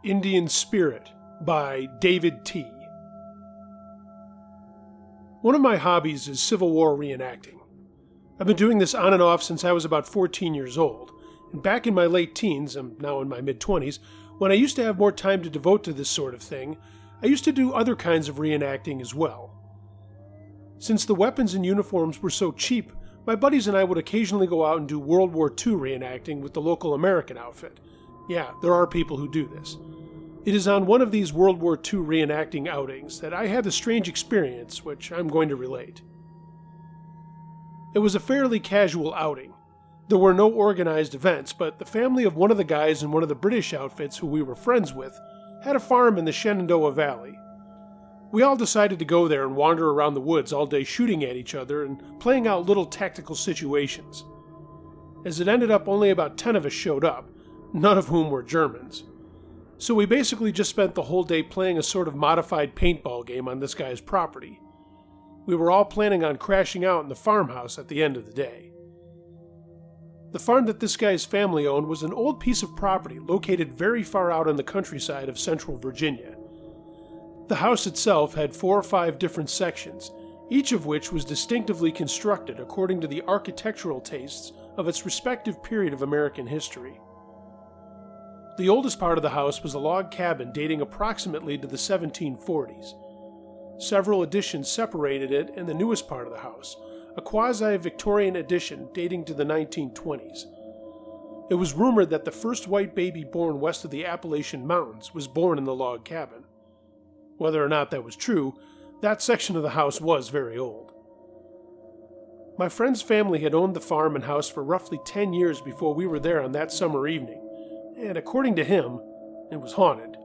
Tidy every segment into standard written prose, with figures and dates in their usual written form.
Indian Spirit by David T. One of my hobbies is Civil War reenacting. I've been doing this on and off since I was about 14 years old, and back in my late teens, I'm now in my mid-20s, when I used to have more time to devote to this sort of thing, I used to do other kinds of reenacting as well. Since the weapons and uniforms were so cheap, my buddies and I would occasionally go out and do World War II reenacting with the local American outfit. Yeah, there are people who do this. It is on one of these World War II reenacting outings that I had the strange experience, which I'm going to relate. It was a fairly casual outing. There were no organized events, but the family of one of the guys in one of the British outfits who we were friends with had a farm in the Shenandoah Valley. We all decided to go there and wander around the woods all day shooting at each other and playing out little tactical situations. As it ended up, only about 10 of us showed up, none of whom were Germans. So we basically just spent the whole day playing a sort of modified paintball game on this guy's property. We were all planning on crashing out in the farmhouse at the end of the day. The farm that this guy's family owned was an old piece of property located very far out in the countryside of central Virginia. The house itself had 4 or 5 different sections, each of which was distinctively constructed according to the architectural tastes of its respective period of American history. The oldest part of the house was a log cabin dating approximately to the 1740s. Several additions separated it and the newest part of the house, a quasi-Victorian addition dating to the 1920s. It was rumored that the first white baby born west of the Appalachian Mountains was born in the log cabin. Whether or not that was true, that section of the house was very old. My friend's family had owned the farm and house for roughly 10 years before we were there on that summer evening, and according to him, it was haunted.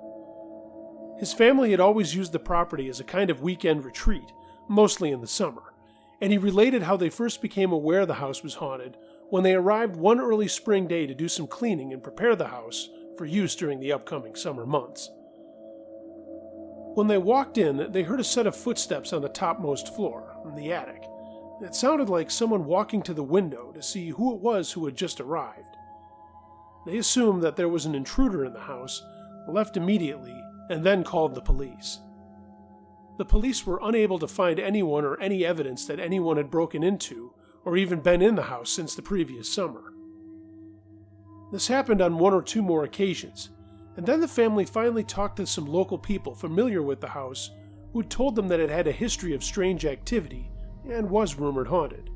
His family had always used the property as a kind of weekend retreat, mostly in the summer, and he related how they first became aware the house was haunted when they arrived one early spring day to do some cleaning and prepare the house for use during the upcoming summer months. When they walked in, they heard a set of footsteps on the topmost floor, in the attic. It sounded like someone walking to the window to see who it was who had just arrived. They assumed that there was an intruder in the house, left immediately, and then called the police. The police were unable to find anyone or any evidence that anyone had broken into or even been in the house since the previous summer. This happened on 1 or 2 more occasions, and then the family finally talked to some local people familiar with the house who told them that it had a history of strange activity and was rumored haunted.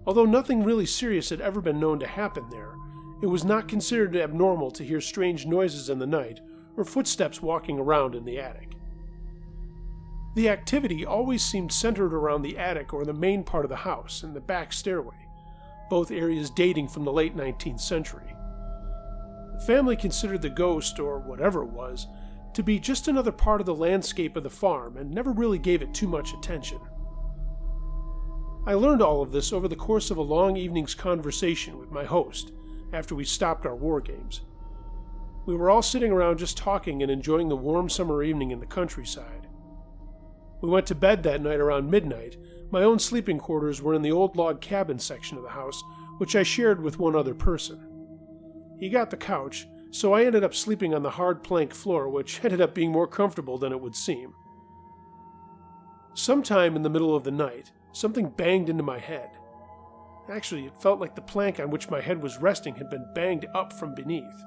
Although nothing really serious had ever been known to happen there, it was not considered abnormal to hear strange noises in the night or footsteps walking around in the attic. The activity always seemed centered around the attic or the main part of the house and the back stairway, both areas dating from the late 19th century. The family considered the ghost, or whatever it was, to be just another part of the landscape of the farm and never really gave it too much attention. I learned all of this over the course of a long evening's conversation with my host, after we stopped our war games. We were all sitting around just talking and enjoying the warm summer evening in the countryside. We went to bed that night around midnight. My own sleeping quarters were in the old log cabin section of the house, which I shared with one other person. He got the couch, so I ended up sleeping on the hard plank floor, which ended up being more comfortable than it would seem. Sometime in the middle of the night, something banged into my head. Actually, it felt like the plank on which my head was resting had been banged up from beneath.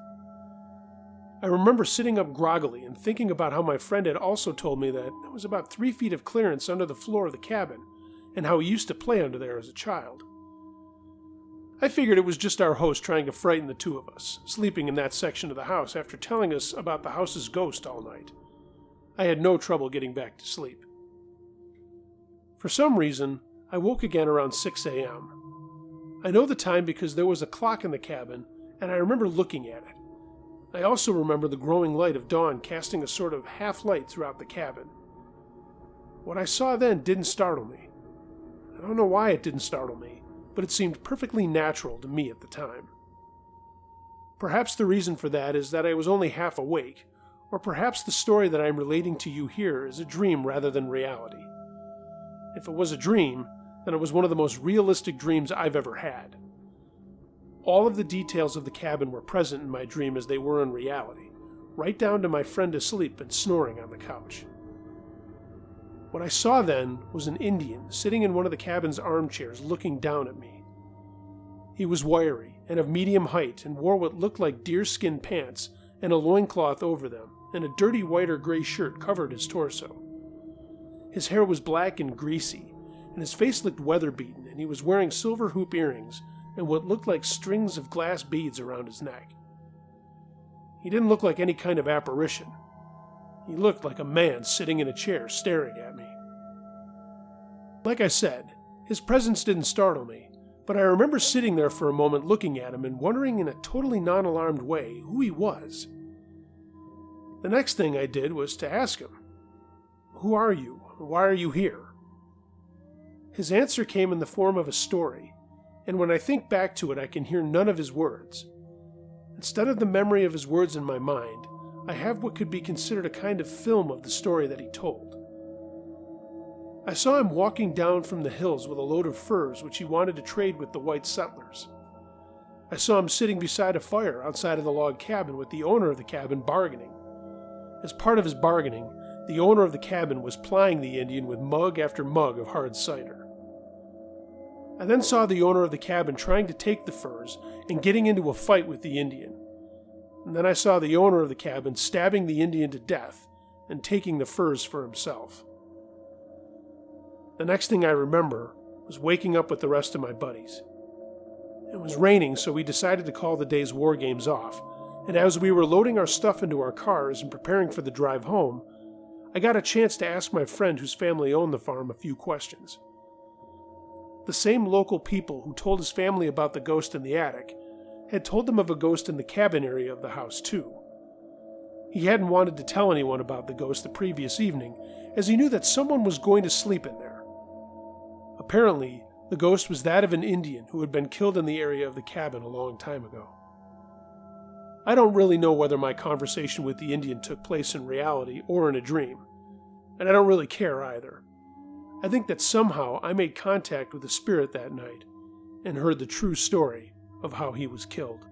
I remember sitting up groggily and thinking about how my friend had also told me that there was about 3 feet of clearance under the floor of the cabin, and how he used to play under there as a child. I figured it was just our host trying to frighten the 2 of us, sleeping in that section of the house after telling us about the house's ghost all night. I had no trouble getting back to sleep. For some reason, I woke again around 6 a.m. I know the time because there was a clock in the cabin, and I remember looking at it. I also remember the growing light of dawn casting a sort of half-light throughout the cabin. What I saw then didn't startle me. I don't know why it didn't startle me, but it seemed perfectly natural to me at the time. Perhaps the reason for that is that I was only half awake, or perhaps the story that I'm relating to you here is a dream rather than reality. If it was a dream, then it was one of the most realistic dreams I've ever had. All of the details of the cabin were present in my dream as they were in reality, right down to my friend asleep and snoring on the couch. What I saw then was an Indian sitting in one of the cabin's armchairs looking down at me. He was wiry and of medium height and wore what looked like deerskin pants and a loincloth over them, and a dirty white or gray shirt covered his torso. His hair was black and greasy, and his face looked weather-beaten, and he was wearing silver hoop earrings and what looked like strings of glass beads around his neck. He didn't look like any kind of apparition. He looked like a man sitting in a chair staring at me. Like I said, his presence didn't startle me, but I remember sitting there for a moment looking at him and wondering in a totally non-alarmed way who he was. The next thing I did was to ask him, "Who are you? Why are you here?" His answer came in the form of a story, and when I think back to it, I can hear none of his words. Instead of the memory of his words in my mind, I have what could be considered a kind of film of the story that he told. I saw him walking down from the hills with a load of furs which he wanted to trade with the white settlers. I saw him sitting beside a fire outside of the log cabin with the owner of the cabin bargaining. As part of his bargaining, the owner of the cabin was plying the Indian with mug after mug of hard cider. I then saw the owner of the cabin trying to take the furs and getting into a fight with the Indian. And then I saw the owner of the cabin stabbing the Indian to death and taking the furs for himself. The next thing I remember was waking up with the rest of my buddies. It was raining, so we decided to call the day's war games off, and as we were loading our stuff into our cars and preparing for the drive home, I got a chance to ask my friend whose family owned the farm a few questions. The same local people who told his family about the ghost in the attic had told them of a ghost in the cabin area of the house too. He hadn't wanted to tell anyone about the ghost the previous evening, as he knew that someone was going to sleep in there. Apparently, the ghost was that of an Indian who had been killed in the area of the cabin a long time ago. I don't really know whether my conversation with the Indian took place in reality or in a dream, and I don't really care either. I think that somehow I made contact with a spirit that night and heard the true story of how he was killed.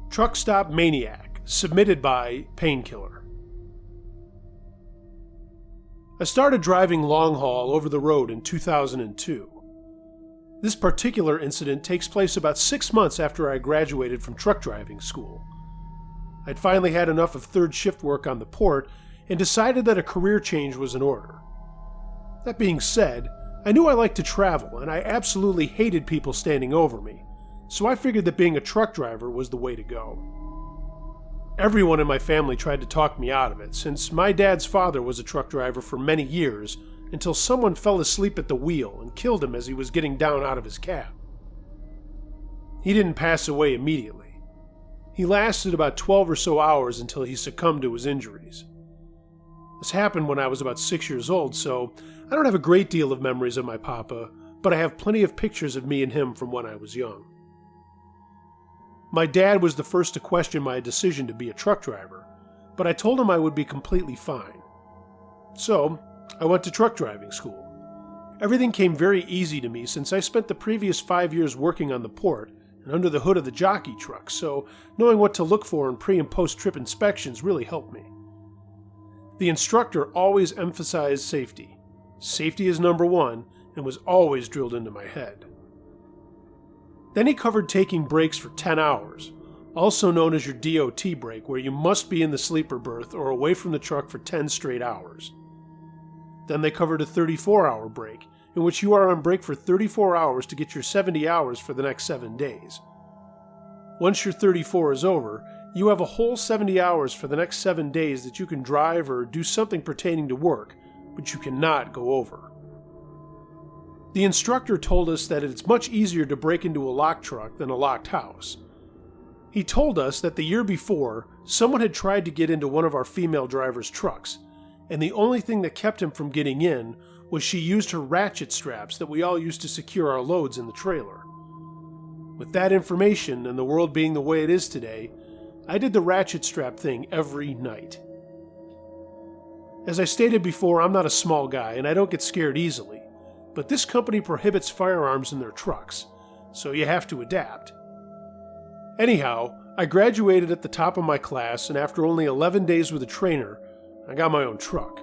Truck Stop Maniac, submitted by Painkiller. I started driving long haul over the road in 2002. This particular incident takes place about 6 months after I graduated from truck driving school. I'd finally had enough of third shift work on the port and decided that a career change was in order. That being said, I knew I liked to travel and I absolutely hated people standing over me, so I figured that being a truck driver was the way to go. Everyone in my family tried to talk me out of it, since my dad's father was a truck driver for many years until someone fell asleep at the wheel and killed him as he was getting down out of his cab. He didn't pass away immediately. He lasted about 12 or so hours until he succumbed to his injuries. This happened when I was about 6 years old, so I don't have a great deal of memories of my papa, but I have plenty of pictures of me and him from when I was young. My dad was the first to question my decision to be a truck driver, but I told him I would be completely fine. So, I went to truck driving school. Everything came very easy to me since I spent the previous 5 years working on the port and under the hood of the jockey truck, so knowing what to look for in pre- and post-trip inspections really helped me. The instructor always emphasized safety. Safety is number one, and was always drilled into my head. Then he covered taking breaks for 10 hours, also known as your DOT break, where you must be in the sleeper berth or away from the truck for 10 straight hours. Then they covered a 34-hour break, in which you are on break for 34 hours to get your 70 hours for the next 7 days. Once your 34 is over, you have a whole 70 hours for the next 7 days that you can drive or do something pertaining to work, but you cannot go over. The instructor told us that it's much easier to break into a locked truck than a locked house. He told us that the year before, someone had tried to get into one of our female driver's trucks, and the only thing that kept him from getting in was she used her ratchet straps that we all used to secure our loads in the trailer. With that information and the world being the way it is today, I did the ratchet strap thing every night. As I stated before, I'm not a small guy and I don't get scared easily, but this company prohibits firearms in their trucks, so you have to adapt. Anyhow, I graduated at the top of my class, and after only 11 days with a trainer, I got my own truck.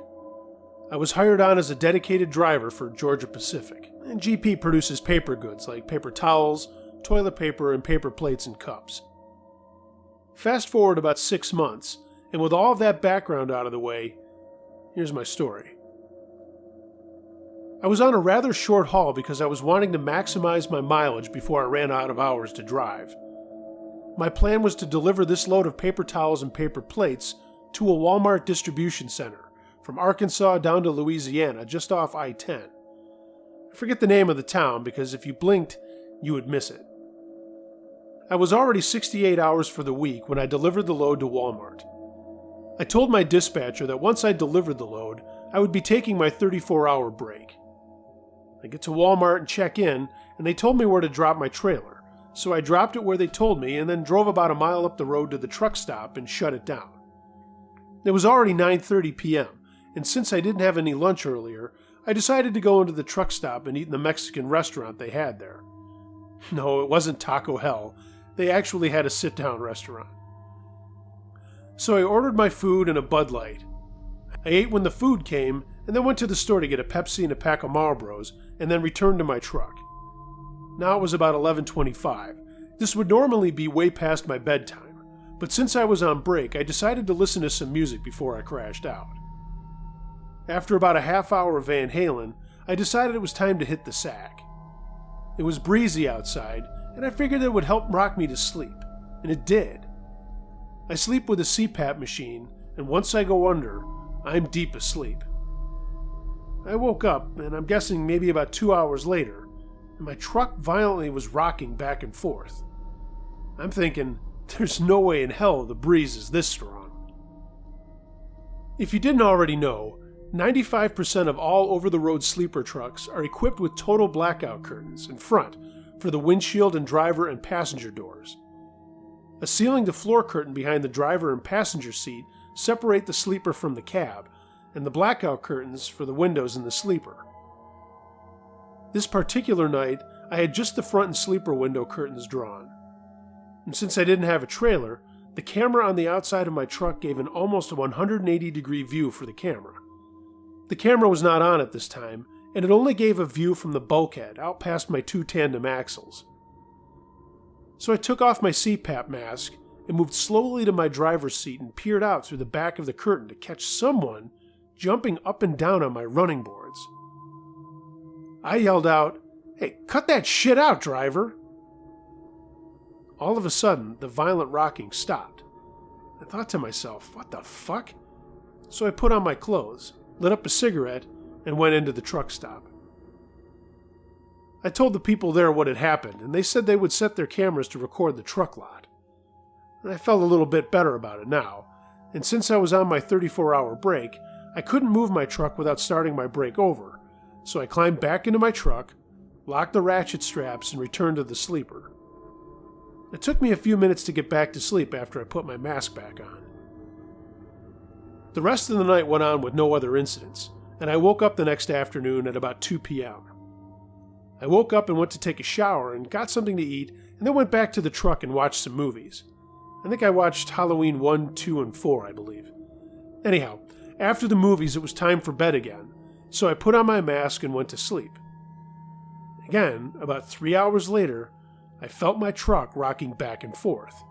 I was hired on as a dedicated driver for Georgia Pacific, and GP produces paper goods like paper towels, toilet paper, and paper plates and cups. Fast forward about 6 months, and with all of that background out of the way, here's my story. I was on a rather short haul because I was wanting to maximize my mileage before I ran out of hours to drive. My plan was to deliver this load of paper towels and paper plates to a Walmart distribution center from Arkansas down to Louisiana, just off I-10. I forget the name of the town because if you blinked, you would miss it. I was already 68 hours for the week when I delivered the load to Walmart. I told my dispatcher that once I delivered the load, I would be taking my 34-hour break. I get to Walmart and check in, and they told me where to drop my trailer, so I dropped it where they told me and then drove about a mile up the road to the truck stop and shut it down. It was already 9:30 p.m., and since I didn't have any lunch earlier, I decided to go into the truck stop and eat in the Mexican restaurant they had there. No, it wasn't Taco Hell. They actually had a sit-down restaurant. So I ordered my food and a Bud Light. I ate when the food came, and then went to the store to get a Pepsi and a pack of Marlboros, and then returned to my truck. Now it was about 11:25. This would normally be way past my bedtime, but since I was on break, I decided to listen to some music before I crashed out. After about a half hour of Van Halen, I decided it was time to hit the sack. It was breezy outside, and I figured it would help rock me to sleep, and it did. I sleep with a CPAP machine, and once I go under, I'm deep asleep. I woke up, and I'm guessing maybe about 2 hours later, and my truck violently was rocking back and forth. I'm thinking, there's no way in hell the breeze is this strong. If you didn't already know, 95% of all over-the-road sleeper trucks are equipped with total blackout curtains in front for the windshield and driver and passenger doors. A ceiling-to-floor curtain behind the driver and passenger seat separate the sleeper from the cab, and the blackout curtains for the windows in the sleeper. This particular night, I had just the front and sleeper window curtains drawn. And since I didn't have a trailer, the camera on the outside of my truck gave an almost 180-degree view for the camera. The camera was not on at this time, and it only gave a view from the bulkhead out past my 2 tandem axles. So I took off my CPAP mask and moved slowly to my driver's seat and peered out through the back of the curtain to catch someone jumping up and down on my running boards. I yelled out, "Hey, cut that shit out, driver!" All of a sudden, the violent rocking stopped. I thought to myself, what the fuck? So I put on my clothes, lit up a cigarette, and went into the truck stop. I told the people there what had happened, and they said they would set their cameras to record the truck lot. And I felt a little bit better about it now, and since I was on my 34-hour break, I couldn't move my truck without starting my break over, so I climbed back into my truck, locked the ratchet straps, and returned to the sleeper. It took me a few minutes to get back to sleep after I put my mask back on. The rest of the night went on with no other incidents, and I woke up the next afternoon at about 2 p.m. I woke up and went to take a shower and got something to eat, and then went back to the truck and watched some movies. I think I watched Halloween 1, 2, and 4, I believe. Anyhow, after the movies it was time for bed again, so I put on my mask and went to sleep. Again, about 3 hours later, I felt my truck rocking back and forth.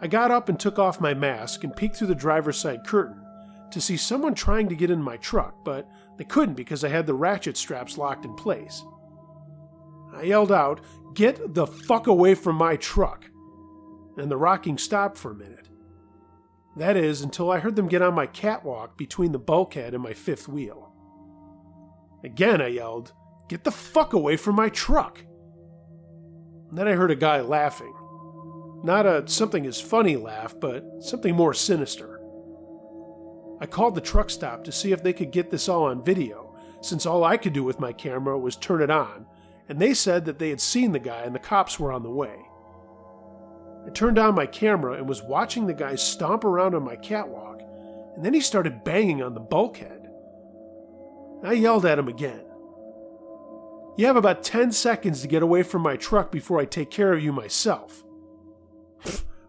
I got up and took off my mask and peeked through the driver's side curtain to see someone trying to get in my truck, but they couldn't because I had the ratchet straps locked in place. I yelled out, "Get the fuck away from my truck!" And the rocking stopped for a minute. That is, until I heard them get on my catwalk between the bulkhead and my fifth wheel. Again I yelled, "Get the fuck away from my truck!" And then I heard a guy laughing. Not a something is funny laugh, but something more sinister. I called the truck stop to see if they could get this all on video, since all I could do with my camera was turn it on, and they said that they had seen the guy and the cops were on the way. I turned on my camera and was watching the guy stomp around on my catwalk, and then he started banging on the bulkhead. I yelled at him again. "You have about 10 seconds to get away from my truck before I take care of you myself."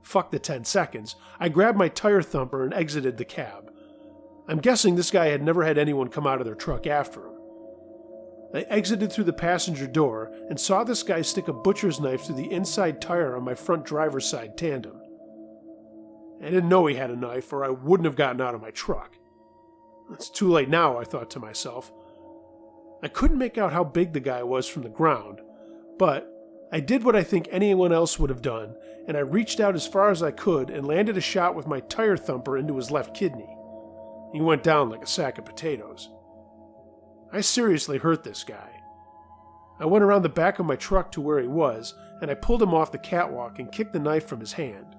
Fuck the 10 seconds. I grabbed my tire thumper and exited the cab. I'm guessing this guy had never had anyone come out of their truck after him. I exited through the passenger door and saw this guy stick a butcher's knife through the inside tire on my front driver's side tandem. I didn't know he had a knife, or I wouldn't have gotten out of my truck. It's too late now, I thought to myself. I couldn't make out how big the guy was from the ground, but I did what I think anyone else would have done, and I reached out as far as I could and landed a shot with my tire thumper into his left kidney. He went down like a sack of potatoes. I seriously hurt this guy. I went around the back of my truck to where he was, and I pulled him off the catwalk and kicked the knife from his hand.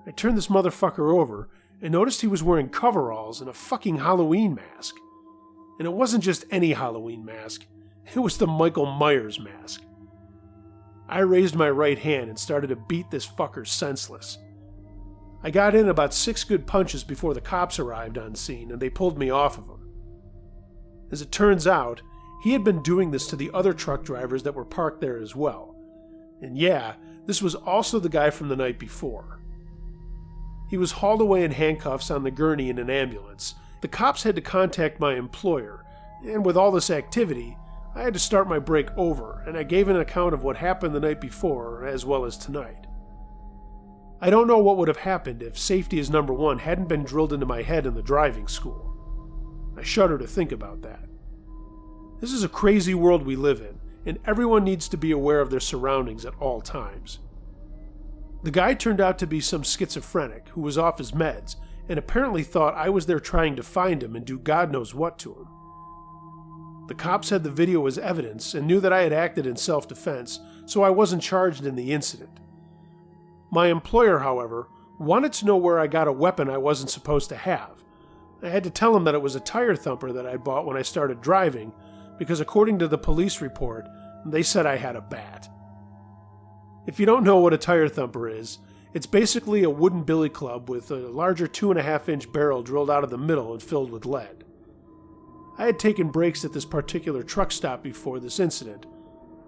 I turned this motherfucker over and noticed he was wearing coveralls and a fucking Halloween mask. And it wasn't just any Halloween mask, it was the Michael Myers mask. I raised my right hand and started to beat this fucker senseless. I got in about 6 good punches before the cops arrived on scene, and they pulled me off of him. As it turns out, he had been doing this to the other truck drivers that were parked there as well. And yeah, this was also the guy from the night before. He was hauled away in handcuffs on the gurney in an ambulance. The cops had to contact my employer, and with all this activity, I had to start my break over, and I gave an account of what happened the night before as well as tonight. I don't know what would have happened if safety is number one hadn't been drilled into my head in the driving school. I shudder to think about that. This is a crazy world we live in, and everyone needs to be aware of their surroundings at all times. The guy turned out to be some schizophrenic who was off his meds and apparently thought I was there trying to find him and do God knows what to him. The cops had the video as evidence and knew that I had acted in self-defense, so I wasn't charged in the incident. My employer, however, wanted to know where I got a weapon I wasn't supposed to have. I had to tell him that it was a tire thumper that I bought when I started driving, because according to the police report, they said I had a bat. If you don't know what a tire thumper is, it's basically a wooden billy club with a larger 2.5-inch barrel drilled out of the middle and filled with lead. I had taken breaks at this particular truck stop before this incident,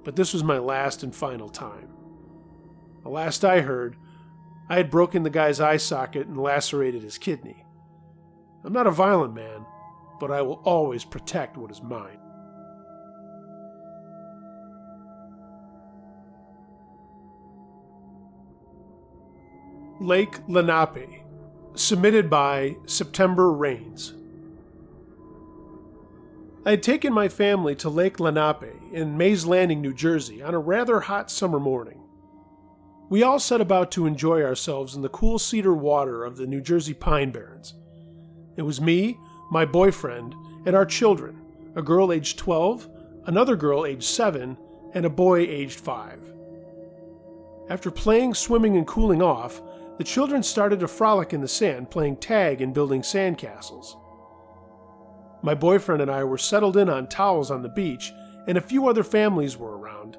but this was my last and final time. The last I heard, I had broken the guy's eye socket and lacerated his kidney. I'm not a violent man, but I will always protect what is mine. Lake Lenape, submitted by September Rains. I had taken my family to Lake Lenape in Mays Landing, New Jersey on a rather hot summer morning. We all set about to enjoy ourselves in the cool cedar water of the New Jersey Pine Barrens. It was me, my boyfriend, and our children, a girl aged 12, another girl aged 7, and a boy aged 5. After playing, swimming, and cooling off, the children started to frolic in the sand, playing tag and building sandcastles. My boyfriend and I were settled in on towels on the beach, and a few other families were around.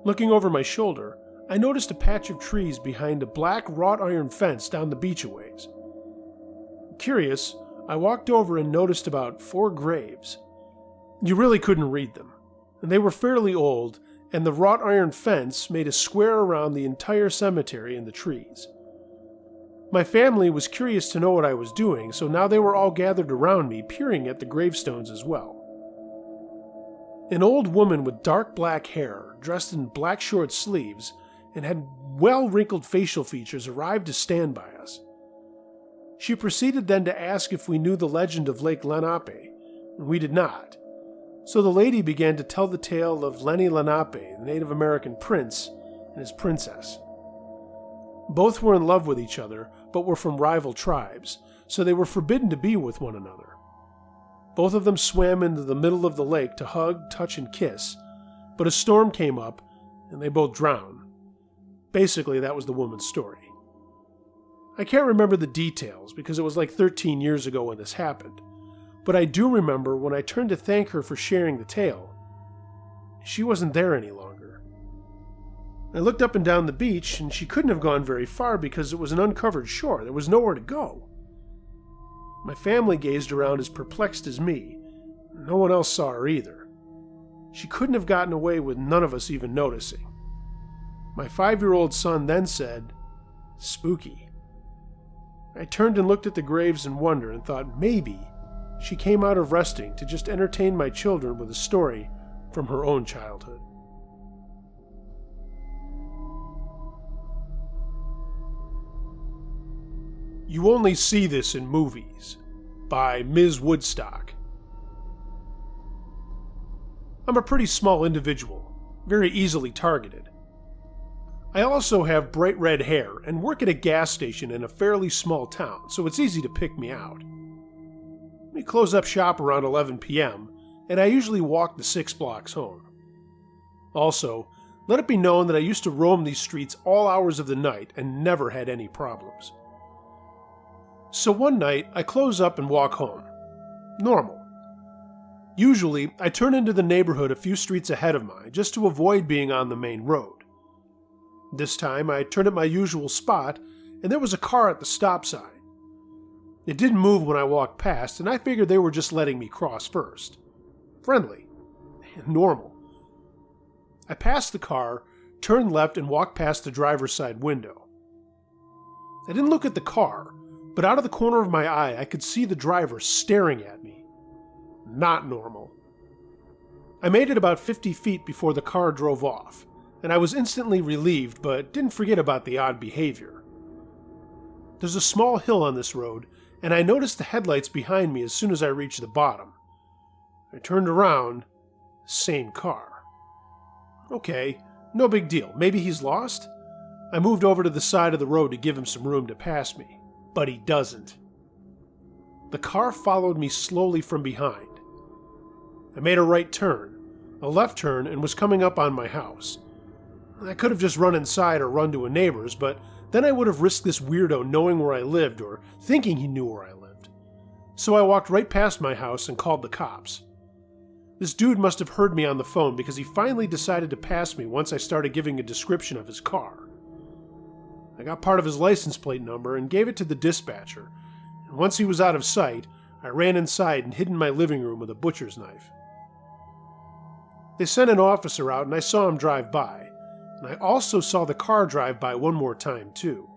Looking over my shoulder, I noticed a patch of trees behind a black wrought iron fence down the beach a ways. Curious, I walked over and noticed about 4 graves. You really couldn't read them, and they were fairly old, and the wrought iron fence made a square around the entire cemetery and the trees. My family was curious to know what I was doing, so now they were all gathered around me, peering at the gravestones as well. An old woman with dark black hair, dressed in black short sleeves, and had well-wrinkled facial features arrived to stand by us. She proceeded then to ask if we knew the legend of Lake Lenape, and we did not. So the lady began to tell the tale of Lenny Lenape, the Native American prince, and his princess. Both were in love with each other, but were from rival tribes, so they were forbidden to be with one another. Both of them swam into the middle of the lake to hug, touch, and kiss, but a storm came up, and they both drowned. Basically, that was the woman's story. I can't remember the details because it was like 13 years ago when this happened, but I do remember when I turned to thank her for sharing the tale, she wasn't there any longer. I looked up and down the beach, and she couldn't have gone very far because it was an uncovered shore. There was nowhere to go. My family gazed around as perplexed as me. No one else saw her either. She couldn't have gotten away with none of us even noticing. My 5-year-old son then said, "Spooky." I turned and looked at the graves in wonder and thought maybe she came out of resting to just entertain my children with a story from her own childhood. You Only See This in Movies by Ms. Woodstock. I'm a pretty small individual, very easily targeted. I also have bright red hair and work at a gas station in a fairly small town, so it's easy to pick me out. We close up shop around 11 p.m., and I usually walk the 6 blocks home. Also, let it be known that I used to roam these streets all hours of the night and never had any problems. So one night, I close up and walk home. Normal. Usually, I turn into the neighborhood a few streets ahead of mine just to avoid being on the main road. This time, I turned at my usual spot, and there was a car at the stop sign. It didn't move when I walked past, and I figured they were just letting me cross first. Friendly. Normal. I passed the car, turned left, and walked past the driver's side window. I didn't look at the car, but out of the corner of my eye, I could see the driver staring at me. Not normal. I made it about 50 feet before the car drove off, and I was instantly relieved, but didn't forget about the odd behavior. There's a small hill on this road, and I noticed the headlights behind me as soon as I reached the bottom. I turned around, same car. Okay, no big deal. Maybe he's lost? I moved over to the side of the road to give him some room to pass me, but he doesn't. The car followed me slowly from behind. I made a right turn, a left turn, and was coming up on my house. I could have just run inside or run to a neighbor's, but then I would have risked this weirdo knowing where I lived or thinking he knew where I lived. So I walked right past my house and called the cops. This dude must have heard me on the phone because he finally decided to pass me once I started giving a description of his car. I got part of his license plate number and gave it to the dispatcher, and once he was out of sight, I ran inside and hid in my living room with a butcher's knife. They sent an officer out and I saw him drive by, and I also saw the car drive by one more time too.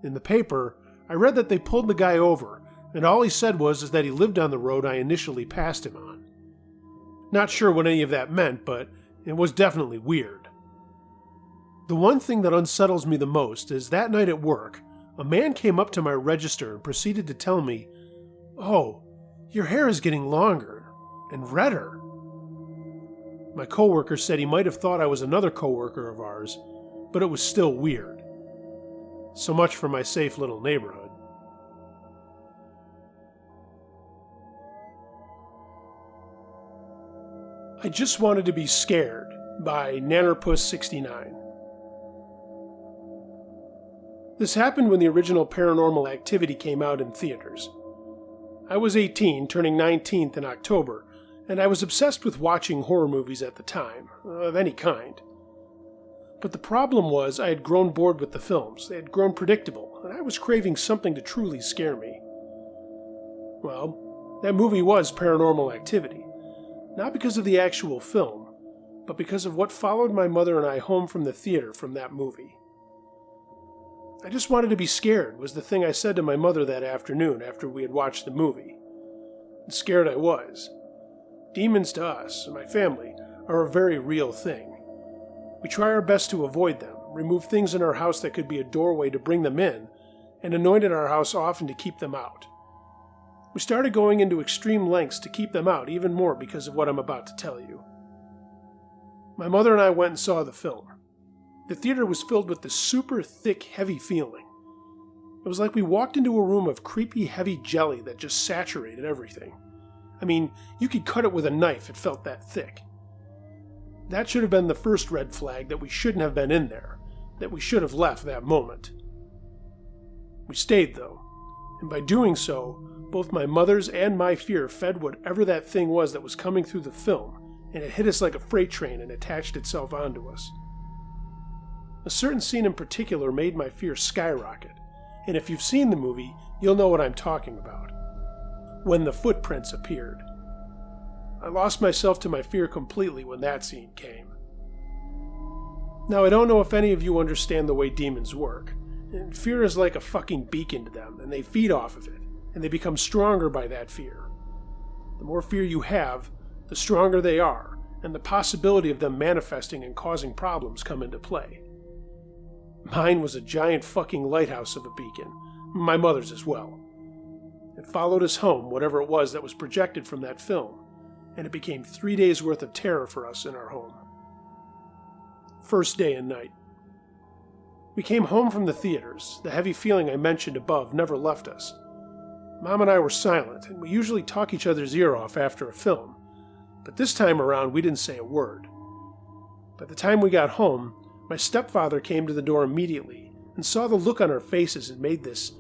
In the paper, I read that they pulled the guy over, and all he said was that he lived on the road I initially passed him on. Not sure what any of that meant, but it was definitely weird. The one thing that unsettles me the most is that night at work, a man came up to my register and proceeded to tell me, "Oh, your hair is getting longer and redder." My coworker said he might have thought I was another coworker of ours, but it was still weird. So much for my safe little neighborhood. I Just Wanted to Be Scared by Nannerpuss69. This happened when the original Paranormal Activity came out in theaters. I was 18, turning 19th in October, and I was obsessed with watching horror movies at the time, of any kind. But the problem was I had grown bored with the films. They had grown predictable, and I was craving something to truly scare me. Well, that movie was Paranormal Activity. Not because of the actual film, but because of what followed my mother and I home from the theater from that movie. I just wanted to be scared was the thing I said to my mother that afternoon after we had watched the movie. And scared I was. Demons to us, my family, are a very real thing. We try our best to avoid them, remove things in our house that could be a doorway to bring them in, and anointed our house often to keep them out. We started going into extreme lengths to keep them out even more because of what I'm about to tell you. My mother and I went and saw the film. The theater was filled with this super thick, heavy feeling. It was like we walked into a room of creepy, heavy jelly that just saturated everything. I mean, you could cut it with a knife, it felt that thick. That should have been the first red flag that we shouldn't have been in there, that we should have left that moment. We stayed, though, and by doing so, both my mother's and my fear fed whatever that thing was that was coming through the film, and it hit us like a freight train and attached itself onto us. A certain scene in particular made my fear skyrocket, and if you've seen the movie, you'll know what I'm talking about. When the footprints appeared. I lost myself to my fear completely when that scene came. Now, I don't know if any of you understand the way demons work, and fear is like a fucking beacon to them, and they feed off of it, and they become stronger by that fear. The more fear you have, the stronger they are, and the possibility of them manifesting and causing problems come into play. Mine was a giant fucking lighthouse of a beacon, my mother's as well. It followed us home, whatever it was that was projected from that film, and it became 3 days' worth of terror for us in our home. First day and night. We came home from the theaters. The heavy feeling I mentioned above never left us. Mom and I were silent, and we usually talk each other's ear off after a film, but this time around we didn't say a word. By the time we got home, my stepfather came to the door immediately and saw the look on our faces and made this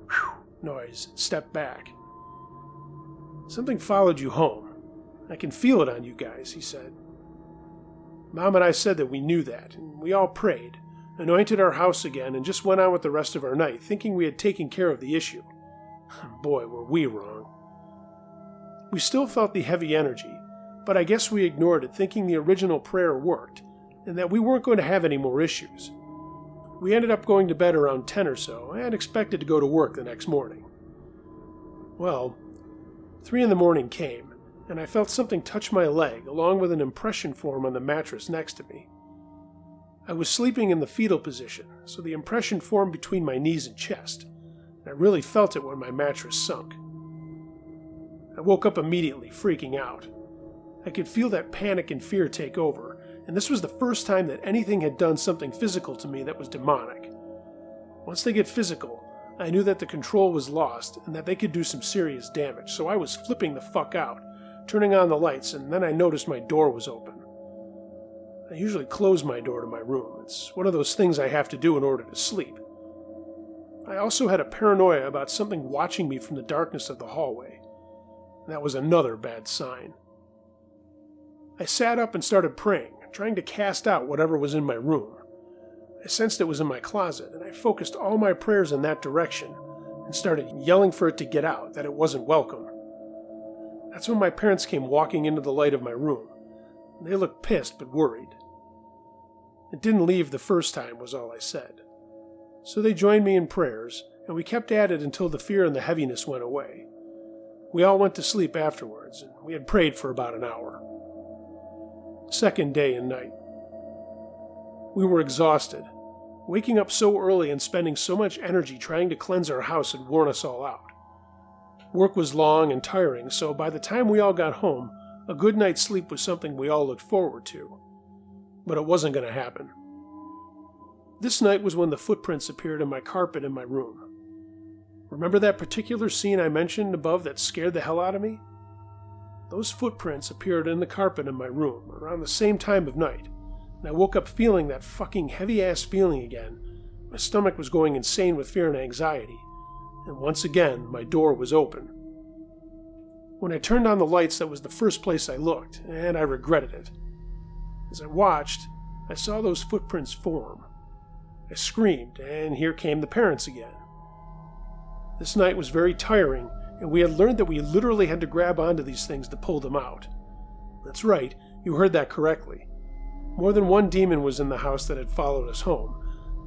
whew noise and stepped back. "Something followed you home. I can feel it on you guys," he said. Mom and I said that we knew that, and we all prayed, anointed our house again, and just went on with the rest of our night, thinking we had taken care of the issue. Boy, were we wrong. We still felt the heavy energy, but I guess we ignored it, thinking the original prayer worked, and that we weren't going to have any more issues. We ended up going to bed around 10 or so, and expected to go to work the next morning. Well, 3 in the morning came, and I felt something touch my leg, along with an impression form on the mattress next to me. I was sleeping in the fetal position, so the impression formed between my knees and chest, and I really felt it when my mattress sunk. I woke up immediately, freaking out. I could feel that panic and fear take over, and this was the first time that anything had done something physical to me that was demonic. Once they get physical, I knew that the control was lost and that they could do some serious damage, so I was flipping the fuck out, turning on the lights, and then I noticed my door was open. I usually close my door to my room. It's one of those things I have to do in order to sleep. I also had a paranoia about something watching me from the darkness of the hallway. That was another bad sign. I sat up and started praying, trying to cast out whatever was in my room. I sensed it was in my closet, and I focused all my prayers in that direction and started yelling for it to get out, that it wasn't welcome. That's when my parents came walking into the light of my room. They looked pissed but worried. It didn't leave the first time, was all I said. So they joined me in prayers, and we kept at it until the fear and the heaviness went away. We all went to sleep afterwards, and we had prayed for about an hour. Second day and night. We were exhausted. Waking up so early and spending so much energy trying to cleanse our house had worn us all out. Work was long and tiring, so by the time we all got home, a good night's sleep was something we all looked forward to. But it wasn't going to happen. This night was when the footprints appeared in my carpet in my room. Remember that particular scene I mentioned above that scared the hell out of me? Those footprints appeared in the carpet in my room around the same time of night, and I woke up feeling that fucking heavy-ass feeling again. My stomach was going insane with fear and anxiety, and once again, my door was open. When I turned on the lights, that was the first place I looked, and I regretted it. As I watched, I saw those footprints form. I screamed, and here came the parents again. This night was very tiring, and we had learned that we literally had to grab onto these things to pull them out. That's right, you heard that correctly. More than one demon was in the house that had followed us home.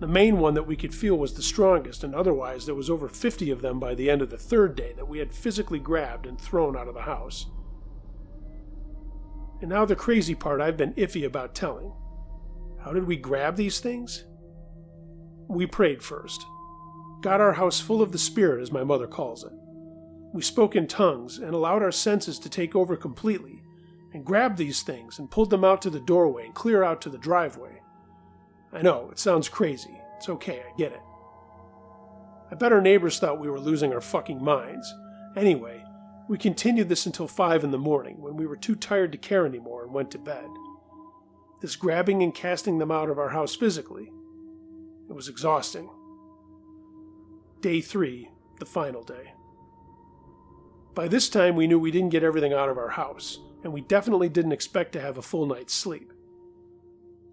The main one that we could feel was the strongest, and otherwise there was over 50 of them by the end of the third day that we had physically grabbed and thrown out of the house. And now the crazy part I've been iffy about telling. How did we grab these things? We prayed first. Got our house full of the spirit, as my mother calls it. We spoke in tongues and allowed our senses to take over completely, and grabbed these things and pulled them out to the doorway and clear out to the driveway. I know, it sounds crazy. It's okay, I get it. I bet our neighbors thought we were losing our fucking minds. Anyway, we continued this until 5 in the morning, when we were too tired to care anymore and went to bed. This grabbing and casting them out of our house physically. It was exhausting. Day 3, the final day. By this time, we knew we didn't get everything out of our house, and we definitely didn't expect to have a full night's sleep.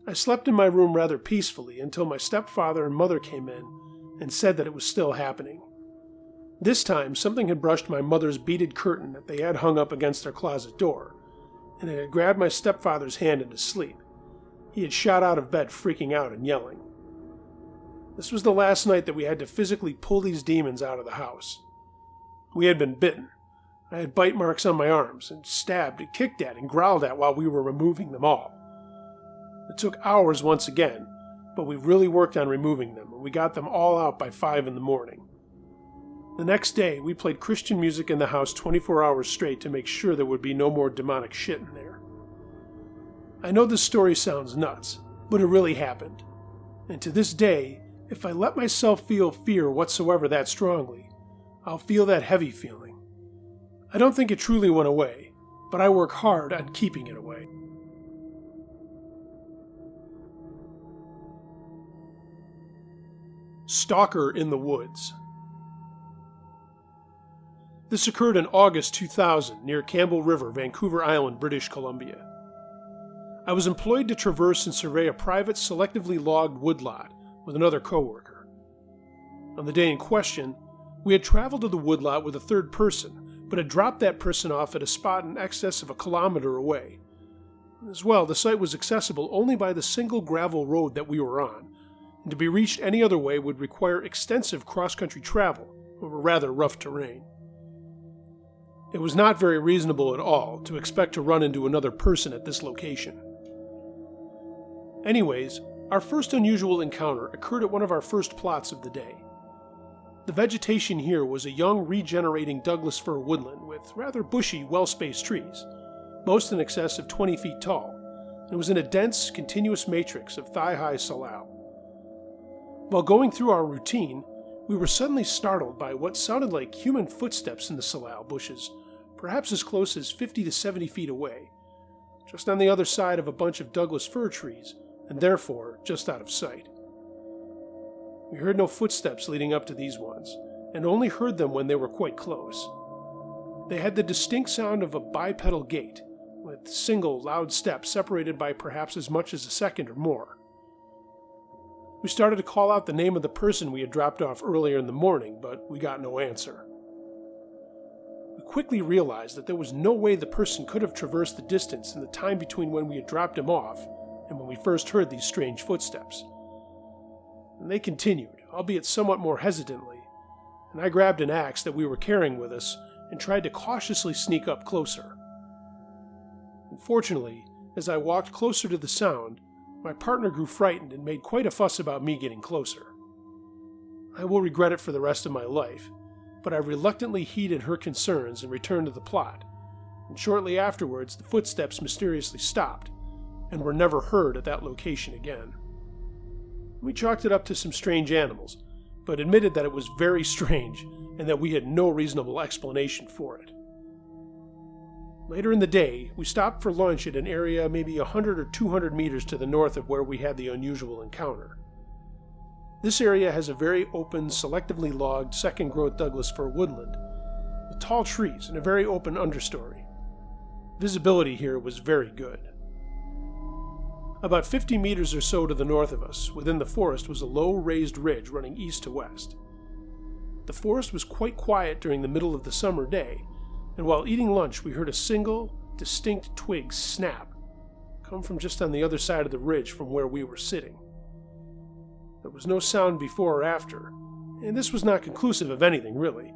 I slept in my room rather peacefully until my stepfather and mother came in and said that it was still happening. This time, something had brushed my mother's beaded curtain that they had hung up against their closet door, and it had grabbed my stepfather's hand in his sleep. He had shot out of bed freaking out and yelling. This was the last night that we had to physically pull these demons out of the house. We had been bitten. I had bite marks on my arms, and stabbed and kicked at and growled at while we were removing them all. It took hours once again, but we really worked on removing them, and we got them all out by 5 in the morning. The next day, we played Christian music in the house 24 hours straight to make sure there would be no more demonic shit in there. I know this story sounds nuts, but it really happened. And to this day, if I let myself feel fear whatsoever that strongly, I'll feel that heavy feeling. I don't think it truly went away, but I work hard on keeping it away. Stalker in the Woods. This occurred in August 2000 near Campbell River, Vancouver Island, British Columbia. I was employed to traverse and survey a private, selectively logged woodlot with another coworker. On the day in question, we had traveled to the woodlot with a third person, but had dropped that person off at a spot in excess of 1 kilometer away. As well, the site was accessible only by the single gravel road that we were on, and to be reached any other way would require extensive cross-country travel over rather rough terrain. It was not very reasonable at all to expect to run into another person at this location. Anyways, our first unusual encounter occurred at one of our first plots of the day. The vegetation here was a young, regenerating Douglas fir woodland with rather bushy, well-spaced trees, most in excess of 20 feet tall, and it was in a dense, continuous matrix of thigh-high salal. While going through our routine, we were suddenly startled by what sounded like human footsteps in the salal bushes, perhaps as close as 50 to 70 feet away, just on the other side of a bunch of Douglas fir trees, and therefore just out of sight. We heard no footsteps leading up to these ones, and only heard them when they were quite close. They had the distinct sound of a bipedal gait, with single, loud steps separated by perhaps as much as a second or more. We started to call out the name of the person we had dropped off earlier in the morning, but we got no answer. We quickly realized that there was no way the person could have traversed the distance in the time between when we had dropped him off and when we first heard these strange footsteps. And they continued, albeit somewhat more hesitantly, and I grabbed an axe that we were carrying with us and tried to cautiously sneak up closer. Unfortunately, as I walked closer to the sound, my partner grew frightened and made quite a fuss about me getting closer. I will regret it for the rest of my life, but I reluctantly heeded her concerns and returned to the plot, and shortly afterwards the footsteps mysteriously stopped and were never heard at that location again. We chalked it up to some strange animals, but admitted that it was very strange and that we had no reasonable explanation for it. Later in the day, we stopped for lunch at an area maybe 100 or 200 meters to the north of where we had the unusual encounter. This area has a very open, selectively logged, second-growth Douglas fir woodland, with tall trees and a very open understory. Visibility here was very good. About 50 meters or so to the north of us, within the forest, was a low raised ridge running east to west. The forest was quite quiet during the middle of the summer day, and while eating lunch we heard a single, distinct twig snap, come from just on the other side of the ridge from where we were sitting. There was no sound before or after, and this was not conclusive of anything really,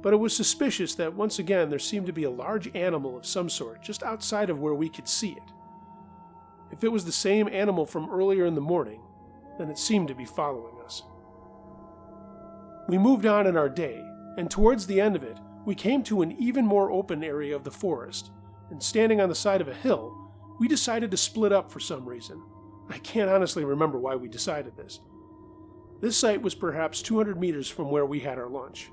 but it was suspicious that once again there seemed to be a large animal of some sort just outside of where we could see it. If it was the same animal from earlier in the morning, then it seemed to be following us. We moved on in our day, and towards the end of it, we came to an even more open area of the forest, and standing on the side of a hill, we decided to split up for some reason. I can't honestly remember why we decided this. This site was perhaps 200 meters from where we had our lunch.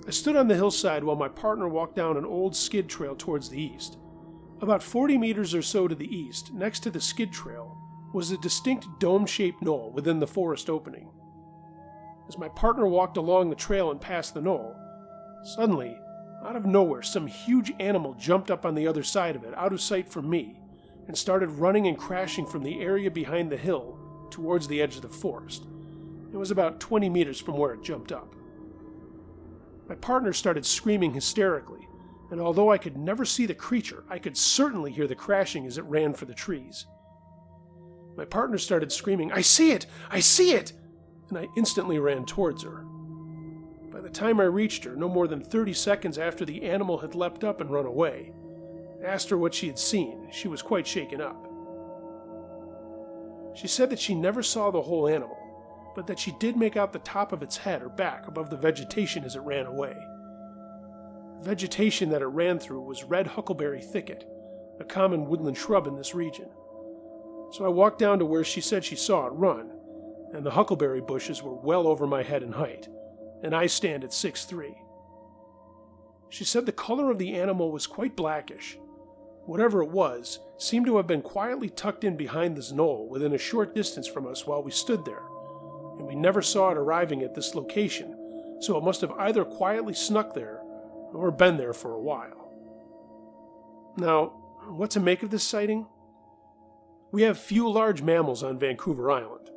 I stood on the hillside while my partner walked down an old skid trail towards the east. About 40 meters or so to the east, next to the skid trail, was a distinct dome-shaped knoll within the forest opening. As my partner walked along the trail and past the knoll, suddenly, out of nowhere, some huge animal jumped up on the other side of it, out of sight from me, and started running and crashing from the area behind the hill towards the edge of the forest. It was about 20 meters from where it jumped up. My partner started screaming hysterically, and although I could never see the creature, I could certainly hear the crashing as it ran for the trees. My partner started screaming, "I see it! I see it!" and I instantly ran towards her. By the time I reached her, no more than 30 seconds after the animal had leapt up and run away, I asked her what she had seen. She was quite shaken up. She said that she never saw the whole animal, but that she did make out the top of its head or back above the vegetation as it ran away. The vegetation that it ran through was red huckleberry thicket, a common woodland shrub in this region. So I walked down to where she said she saw it run, and the huckleberry bushes were well over my head in height, and I stand at 6'3". She said the color of the animal was quite blackish. Whatever it was seemed to have been quietly tucked in behind this knoll within a short distance from us while we stood there, and we never saw it arriving at this location, so it must have either quietly snuck there or been there for a while. Now, what to make of this sighting? We have few large mammals on Vancouver Island: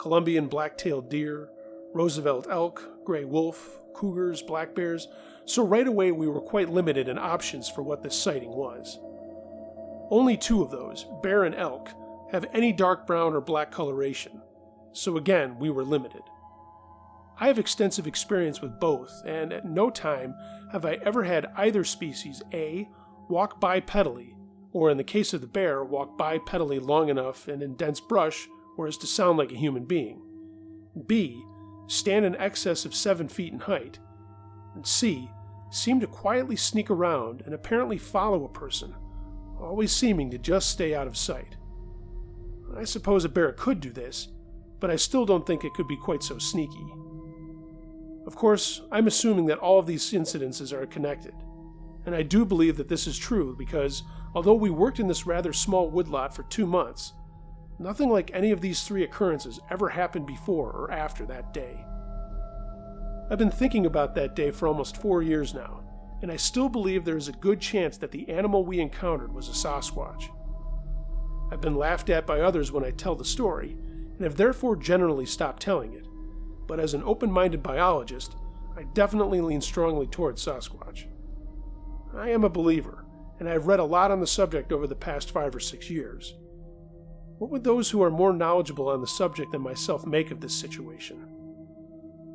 Columbian black-tailed deer, Roosevelt elk, gray wolf, cougars, black bears, so right away we were quite limited in options for what this sighting was. Only two of those, bear and elk, have any dark brown or black coloration, so again we were limited. I have extensive experience with both, and at no time have I ever had either species A, walk bipedally, or in the case of the bear, walk bipedally long enough and in dense brush or as to sound like a human being, B, stand in excess of 7 feet in height, and C, seem to quietly sneak around and apparently follow a person, always seeming to just stay out of sight. I suppose a bear could do this, but I still don't think it could be quite so sneaky. Of course, I'm assuming that all of these incidences are connected, and I do believe that this is true because, although we worked in this rather small woodlot for 2 months, nothing like any of these 3 occurrences ever happened before or after that day. I've been thinking about that day for almost 4 years now, and I still believe there is a good chance that the animal we encountered was a Sasquatch. I've been laughed at by others when I tell the story, and have therefore generally stopped telling it, but as an open-minded biologist, I definitely lean strongly towards Sasquatch. I am a believer, and I've read a lot on the subject over the past 5 or 6 years. What would those who are more knowledgeable on the subject than myself make of this situation?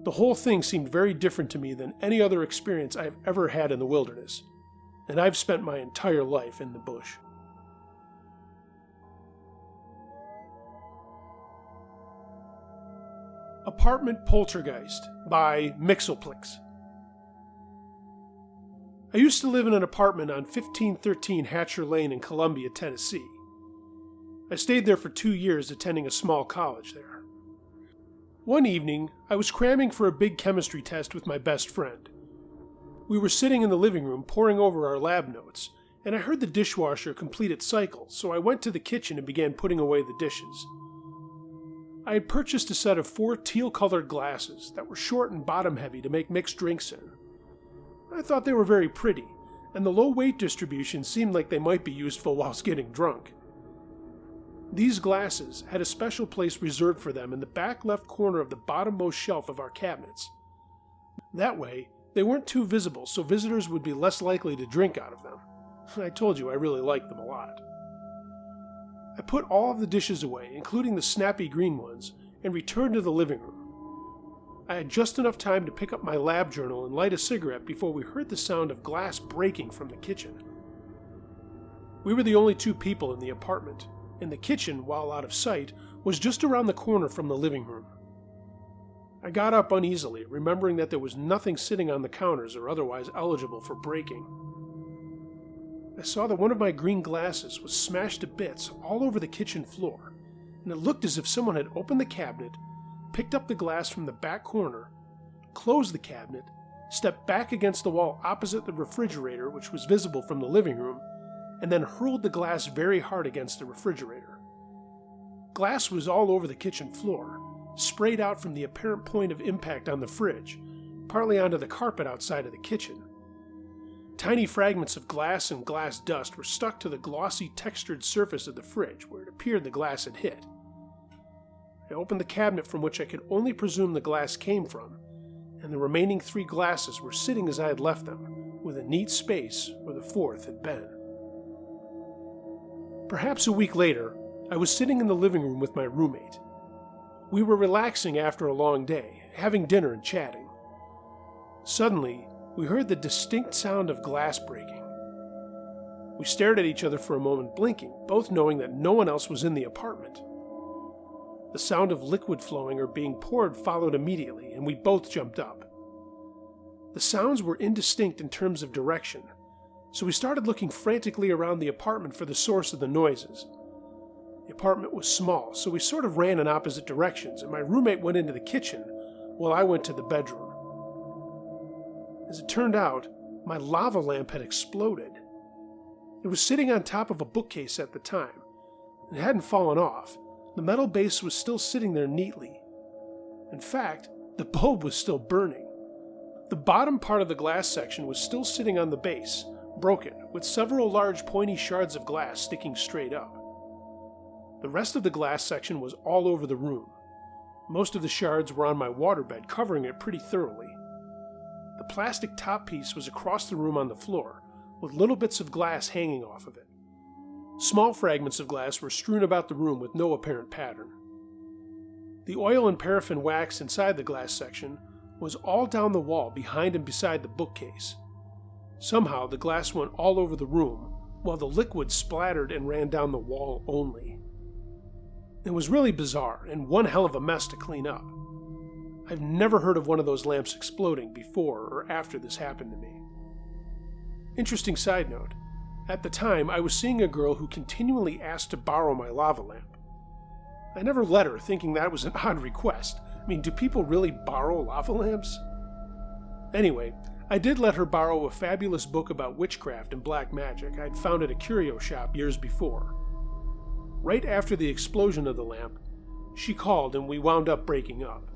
The whole thing seemed very different to me than any other experience I've ever had in the wilderness, and I've spent my entire life in the bush. Apartment Poltergeist by Mixelplix. I used to live in an apartment on 1513 Hatcher Lane in Columbia, Tennessee. I stayed there for 2 years attending a small college there. One evening, I was cramming for a big chemistry test with my best friend. We were sitting in the living room poring over our lab notes, and I heard the dishwasher complete its cycle, so I went to the kitchen and began putting away the dishes. I had purchased a set of 4 teal-colored glasses that were short and bottom-heavy to make mixed drinks in. I thought they were very pretty, and the low weight distribution seemed like they might be useful whilst getting drunk. These glasses had a special place reserved for them in the back left corner of the bottommost shelf of our cabinets. That way, they weren't too visible, so visitors would be less likely to drink out of them. I told you I really liked them a lot. I put all of the dishes away, including the snappy green ones, and returned to the living room. I had just enough time to pick up my lab journal and light a cigarette before we heard the sound of glass breaking from the kitchen. We were the only 2 people in the apartment, and the kitchen, while out of sight, was just around the corner from the living room. I got up uneasily, remembering that there was nothing sitting on the counters or otherwise eligible for breaking. I saw that one of my green glasses was smashed to bits all over the kitchen floor, and it looked as if someone had opened the cabinet, picked up the glass from the back corner, closed the cabinet, stepped back against the wall opposite the refrigerator, which was visible from the living room, and then hurled the glass very hard against the refrigerator. Glass was all over the kitchen floor, sprayed out from the apparent point of impact on the fridge, partly onto the carpet outside of the kitchen. Tiny fragments of glass and glass dust were stuck to the glossy, textured surface of the fridge where it appeared the glass had hit. I opened the cabinet from which I could only presume the glass came from, and the remaining 3 glasses were sitting as I had left them, with a neat space where the 4th had been. Perhaps a week later, I was sitting in the living room with my roommate. We were relaxing after a long day, having dinner and chatting. Suddenly, we heard the distinct sound of glass breaking. We stared at each other for a moment, blinking, both knowing that no one else was in the apartment. The sound of liquid flowing or being poured followed immediately, and we both jumped up. The sounds were indistinct in terms of direction, so we started looking frantically around the apartment for the source of the noises. The apartment was small, so we sort of ran in opposite directions, and my roommate went into the kitchen while I went to the bedroom. As it turned out, my lava lamp had exploded. It was sitting on top of a bookcase at the time. It hadn't fallen off. The metal base was still sitting there neatly. In fact, the bulb was still burning. The bottom part of the glass section was still sitting on the base, broken, with several large pointy shards of glass sticking straight up. The rest of the glass section was all over the room. Most of the shards were on my waterbed, covering it pretty thoroughly. The plastic top piece was across the room on the floor, with little bits of glass hanging off of it. Small fragments of glass were strewn about the room with no apparent pattern. The oil and paraffin wax inside the glass section was all down the wall behind and beside the bookcase. Somehow the glass went all over the room, while the liquid splattered and ran down the wall only. It was really bizarre, and one hell of a mess to clean up. I've never heard of one of those lamps exploding before or after this happened to me. Interesting side note, at the time I was seeing a girl who continually asked to borrow my lava lamp. I never let her, thinking that was an odd request. I mean, do people really borrow lava lamps? Anyway, I did let her borrow a fabulous book about witchcraft and black magic I'd found at a curio shop years before. Right after the explosion of the lamp, she called and we wound up breaking up.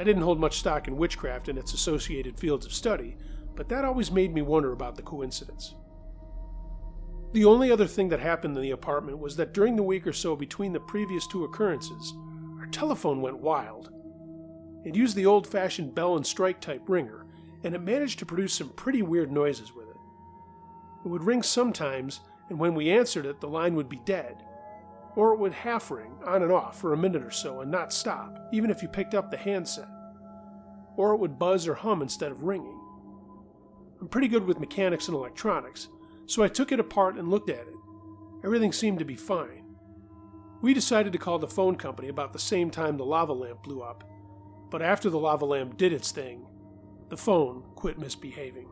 I didn't hold much stock in witchcraft and its associated fields of study, but that always made me wonder about the coincidence. The only other thing that happened in the apartment was that during the week or so between the previous 2 occurrences, our telephone went wild. It used the old-fashioned bell and strike type ringer, and it managed to produce some pretty weird noises with it. It would ring sometimes, and when we answered it, the line would be dead. Or it would half ring, on and off, for a minute or so and not stop, even if you picked up the handset. Or it would buzz or hum instead of ringing. I'm pretty good with mechanics and electronics, so I took it apart and looked at it. Everything seemed to be fine. We decided to call the phone company about the same time the lava lamp blew up, but after the lava lamp did its thing, the phone quit misbehaving.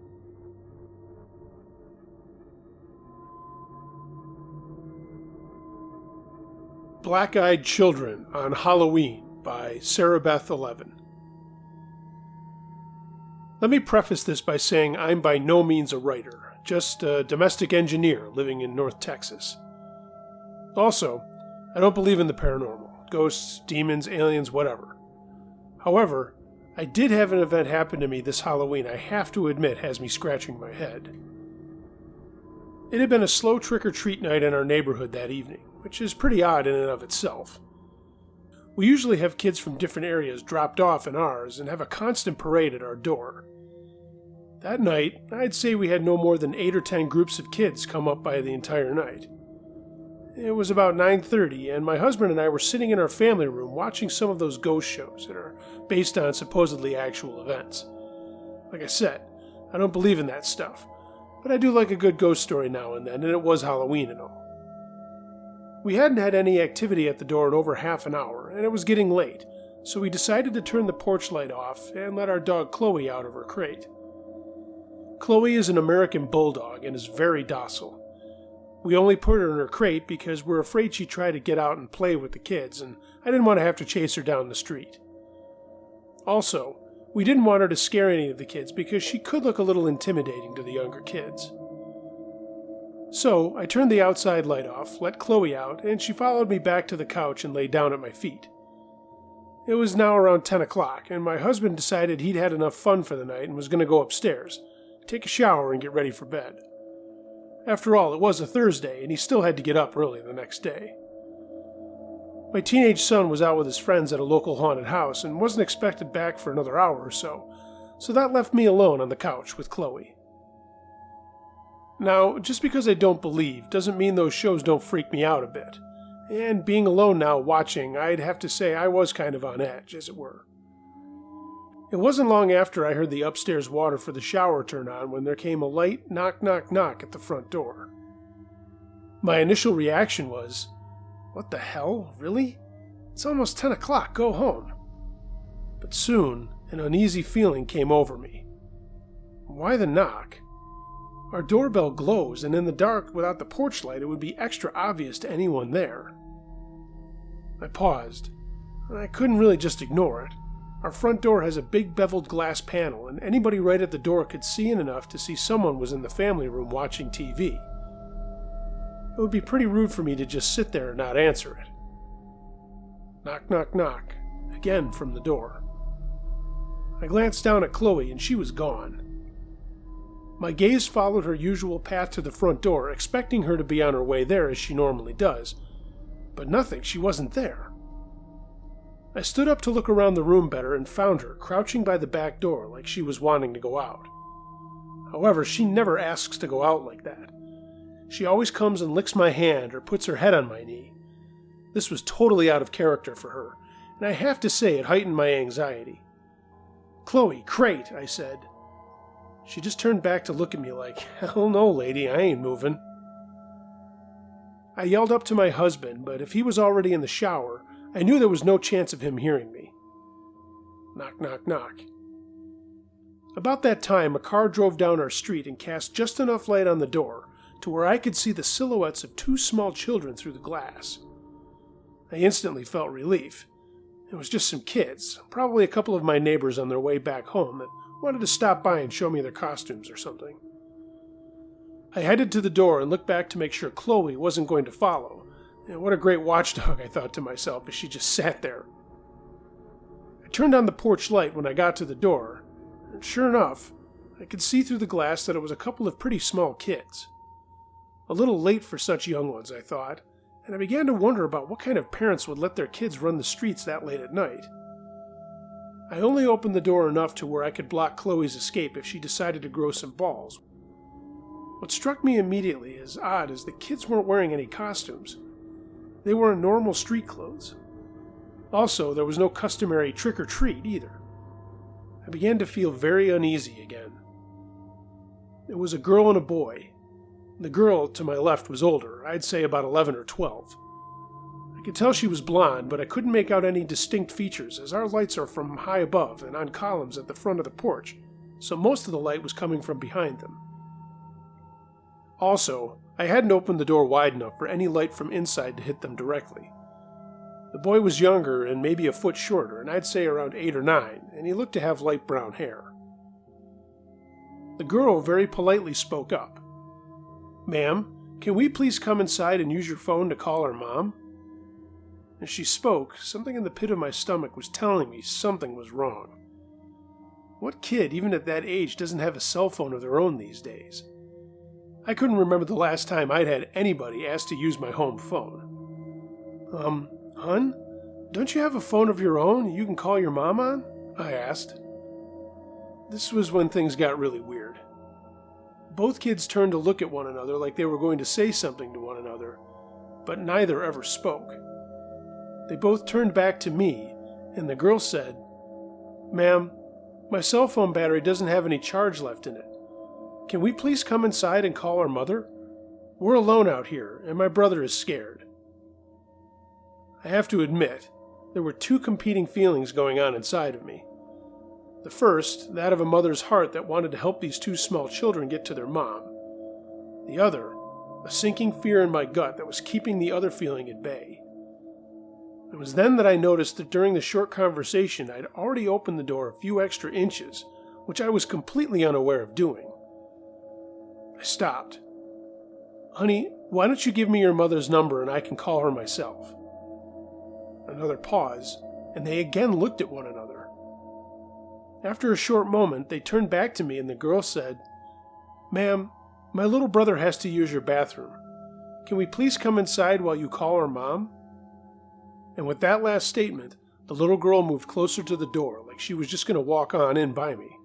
Black-Eyed Children on Halloween by Sarah Beth 11. Let me preface this by saying I'm by no means a writer, just a domestic engineer living in North Texas. Also, I don't believe in the paranormal, ghosts, demons, aliens, whatever. However, I did have an event happen to me this Halloween I have to admit has me scratching my head. It had been a slow trick-or-treat night in our neighborhood that evening, which is pretty odd in and of itself. We usually have kids from different areas dropped off in ours and have a constant parade at our door. That night, I'd say we had no more than 8 or 10 groups of kids come up by the entire night. It was about 9:30, and my husband and I were sitting in our family room watching some of those ghost shows that are based on supposedly actual events. Like I said, I don't believe in that stuff, but I do like a good ghost story now and then, and it was Halloween and all. We hadn't had any activity at the door in over half an hour, and it was getting late, so we decided to turn the porch light off and let our dog Chloe out of her crate. Chloe is an American bulldog and is very docile. We only put her in her crate because we're afraid she'd try to get out and play with the kids, and I didn't want to have to chase her down the street. Also, we didn't want her to scare any of the kids because she could look a little intimidating to the younger kids. So I turned the outside light off, let Chloe out, and she followed me back to the couch and lay down at my feet. It was now around 10 o'clock, and my husband decided he'd had enough fun for the night and was going to go upstairs, take a shower, and get ready for bed. After all, it was a Thursday, and he still had to get up early the next day. My teenage son was out with his friends at a local haunted house and wasn't expected back for another hour or so that left me alone on the couch with Chloe. Now, just because I don't believe doesn't mean those shows don't freak me out a bit. And being alone now watching, I'd have to say I was kind of on edge, as it were. It wasn't long after I heard the upstairs water for the shower turn on when there came a light knock knock knock at the front door. My initial reaction was, "What the hell? Really? It's almost 10 o'clock, go home." But soon, an uneasy feeling came over me. Why the knock? Our doorbell glows, and in the dark, without the porch light, it would be extra obvious to anyone there. I paused. I couldn't really just ignore it. Our front door has a big beveled glass panel, and anybody right at the door could see in enough to see someone was in the family room watching TV. It would be pretty rude for me to just sit there and not answer it. Knock, knock, knock. Again from the door. I glanced down at Chloe, and she was gone. My gaze followed her usual path to the front door, expecting her to be on her way there as she normally does. But nothing, she wasn't there. I stood up to look around the room better and found her crouching by the back door like she was wanting to go out. However, she never asks to go out like that. She always comes and licks my hand or puts her head on my knee. This was totally out of character for her, and I have to say it heightened my anxiety. "Chloe, crate," I said. She just turned back to look at me like, "Hell no, lady, I ain't moving." I yelled up to my husband, but if he was already in the shower, I knew there was no chance of him hearing me. Knock, knock, knock. About that time, a car drove down our street and cast just enough light on the door to where I could see the silhouettes of two small children through the glass. I instantly felt relief. It was just some kids, probably a couple of my neighbors on their way back home that wanted to stop by and show me their costumes or something. I headed to the door and looked back to make sure Chloe wasn't going to follow. And what a great watchdog, I thought to myself as she just sat there. I turned on the porch light when I got to the door, and sure enough, I could see through the glass that it was a couple of pretty small kids. A little late for such young ones, I thought, and I began to wonder about what kind of parents would let their kids run the streets that late at night. I only opened the door enough to where I could block Chloe's escape if she decided to grow some balls. What struck me immediately as odd is the kids weren't wearing any costumes. They were in normal street clothes. Also, there was no customary trick-or-treat either. I began to feel very uneasy again. It was a girl and a boy. The girl to my left was older, I'd say about 11 or 12. I could tell she was blonde, but I couldn't make out any distinct features as our lights are from high above and on columns at the front of the porch, so most of the light was coming from behind them. Also, I hadn't opened the door wide enough for any light from inside to hit them directly. The boy was younger and maybe a foot shorter, and I'd say around 8 or 9, and he looked to have light brown hair. The girl very politely spoke up. "Ma'am, can we please come inside and use your phone to call our mom?" As she spoke, something in the pit of my stomach was telling me something was wrong. What kid, even at that age, doesn't have a cell phone of their own these days? I couldn't remember the last time I'd had anybody ask to use my home phone. Hun? Don't you have a phone of your own you can call your mom on?" I asked. This was when things got really weird. Both kids turned to look at one another like they were going to say something to one another, but neither ever spoke. They both turned back to me, and the girl said, "Ma'am, my cell phone battery doesn't have any charge left in it. Can we please come inside and call our mother? We're alone out here, and my brother is scared." I have to admit, there were two competing feelings going on inside of me. The first, that of a mother's heart that wanted to help these two small children get to their mom. The other, a sinking fear in my gut that was keeping the other feeling at bay. It was then that I noticed that during the short conversation I'd already opened the door a few extra inches, which I was completely unaware of doing. I stopped. Honey, why don't you give me your mother's number and I can call her myself? Another pause, and they again looked at one another. After a short moment, they turned back to me and the girl said, "Ma'am, my little brother has to use your bathroom. Can we please come inside while you call our mom?" And with that last statement, the little girl moved closer to the door, like she was just going to walk on in by me.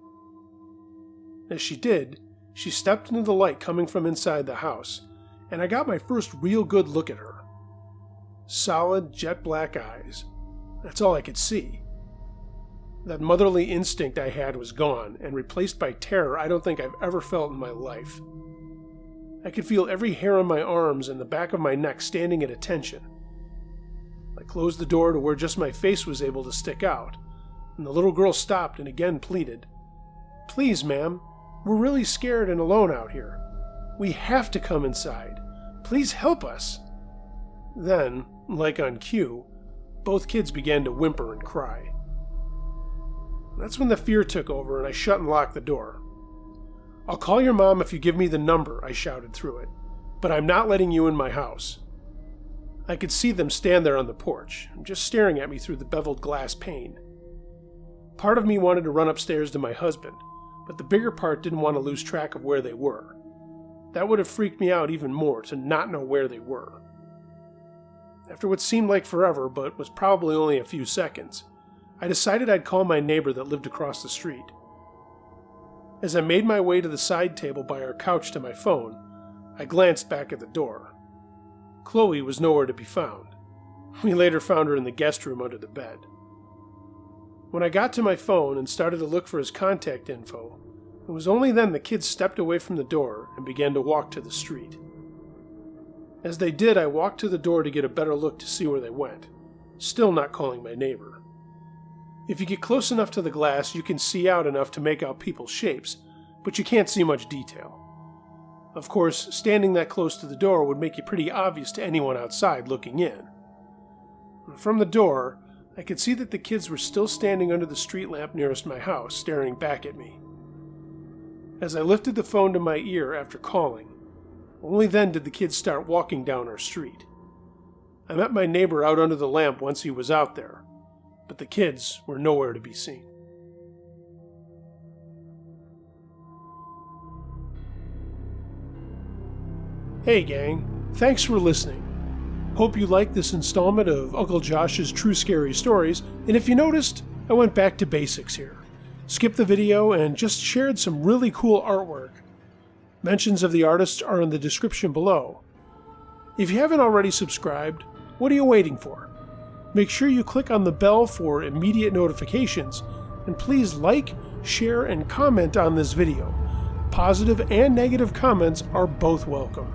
As she did, she stepped into the light coming from inside the house, and I got my first real good look at her. Solid, jet black eyes. That's all I could see. That motherly instinct I had was gone, and replaced by terror I don't think I've ever felt in my life. I could feel every hair on my arms and the back of my neck standing at attention. I closed the door to where just my face was able to stick out, and the little girl stopped and again pleaded, "Please, ma'am, we're really scared and alone out here. We have to come inside. Please help us." Then, like on cue, both kids began to whimper and cry. That's when the fear took over and I shut and locked the door. "I'll call your mom if you give me the number," I shouted through it, "but I'm not letting you in my house." I could see them stand there on the porch, just staring at me through the beveled glass pane. Part of me wanted to run upstairs to my husband, but the bigger part didn't want to lose track of where they were. That would have freaked me out even more to not know where they were. After what seemed like forever, but was probably only a few seconds, I decided I'd call my neighbor that lived across the street. As I made my way to the side table by our couch to my phone, I glanced back at the door. Chloe was nowhere to be found. We later found her in the guest room under the bed. When I got to my phone and started to look for his contact info, it was only then the kids stepped away from the door and began to walk to the street. As they did, I walked to the door to get a better look to see where they went, still not calling my neighbor. If you get close enough to the glass, you can see out enough to make out people's shapes, but you can't see much detail. Of course, standing that close to the door would make it pretty obvious to anyone outside looking in. From the door, I could see that the kids were still standing under the street lamp nearest my house, staring back at me. As I lifted the phone to my ear after calling, only then did the kids start walking down our street. I met my neighbor out under the lamp once he was out there, but the kids were nowhere to be seen. Hey gang, thanks for listening. Hope you liked this installment of Uncle Josh's True Scary Stories, and if you noticed, I went back to basics here. Skipped the video and just shared some really cool artwork. Mentions of the artists are in the description below. If you haven't already subscribed, what are you waiting for? Make sure you click on the bell for immediate notifications, and please like, share, and comment on this video. Positive and negative comments are both welcome.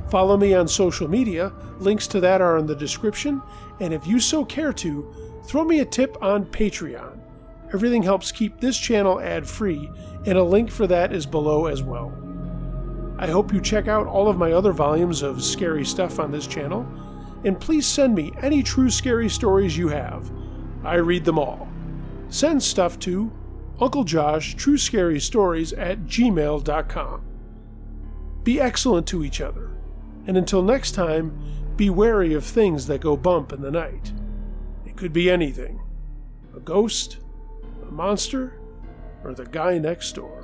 Follow me on social media, links to that are in the description, and if you so care to, throw me a tip on Patreon. Everything helps keep this channel ad-free, and a link for that is below as well. I hope you check out all of my other volumes of scary stuff on this channel, and please send me any true scary stories you have. I read them all. Send stuff to UncleJoshTrueScaryStories@gmail.com. Be excellent to each other. And until next time, be wary of things that go bump in the night. It could be anything. A ghost, a monster, or the guy next door.